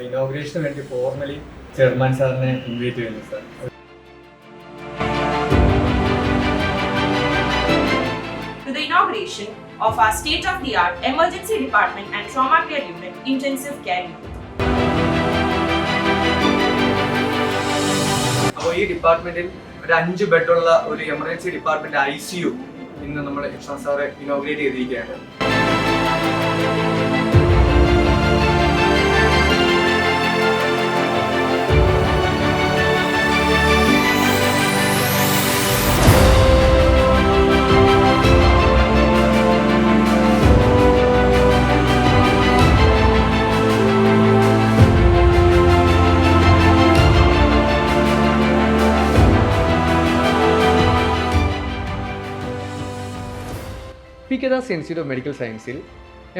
ഇനോഗ്രേഷന് വേണ്ടി formally chairman സാറിനെ invite ചെയ്യുന്നു sir. To the inauguration of our state-of-the-art emergency department and trauma care unit, intensive care unit. അപ്പോൾ ഈ ഡിപ്പാർട്ട്മെന്റിൽ ഒരു 5 ബെഡുള്ള ഒരു എമർജൻസി ഡിപ്പാർട്ട്മെന്റ് ICU ഇന്ന് നമ്മൾ ഇർഷാദ് സാറ് ഇനോഗ്രേറ്റ് ചെയ്തിരിക്കുകയാണ്. പികദാസ് ഇൻസ്റ്റിറ്റ്യൂട്ട് ഓഫ് മെഡിക്കൽ സയൻസിൽ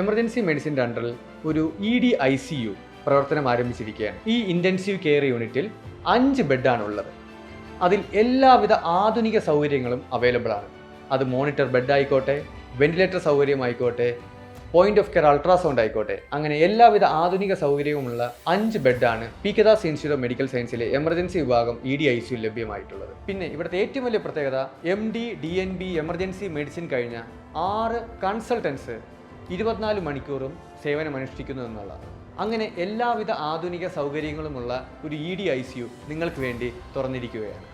എമർജൻസി മെഡിസിൻ്റെ അണ്ടറിൽ ഒരു ED-ICU പ്രവർത്തനം ആരംഭിച്ചിരിക്കുകയാണ്. ഈ ഇൻറ്റൻസീവ് കെയർ യൂണിറ്റിൽ 5 ബെഡാണുള്ളത്. അതിൽ എല്ലാവിധ ആധുനിക സൗകര്യങ്ങളും അവൈലബിൾ ആണ്. അത് മോണിറ്റർ ബെഡ് ആയിക്കോട്ടെ, വെന്റിലേറ്റർ സൗകര്യമായിക്കോട്ടെ, പോയിന്റ് ഓഫ് കെയർ അൾട്രാസൗണ്ട് ആയിക്കോട്ടെ, അങ്ങനെ എല്ലാവിധ ആധുനിക സൗകര്യവുമുള്ള 5 ബെഡാണ് പികദാസ് ഇൻസ്റ്റിറ്റ്യൂട്ട് ഓഫ് മെഡിക്കൽ സയൻസിലെ എമർജൻസി വിഭാഗം ED-ICU ലഭ്യമായിട്ടുള്ളത്. പിന്നെ ഇവിടുത്തെ ഏറ്റവും വലിയ പ്രത്യേകത MD, DNB എമർജൻസി മെഡിസിൻ കഴിഞ്ഞ 6 കൺസൾട്ടൻസ് 24 മണിക്കൂറും സേവനമനുഷ്ഠിക്കുന്നു എന്നുള്ളതാണ്. അങ്ങനെ എല്ലാവിധ ആധുനിക സൗകര്യങ്ങളുമുള്ള ഒരു ED-ICU നിങ്ങൾക്ക് വേണ്ടി തുറന്നിരിക്കുകയാണ്.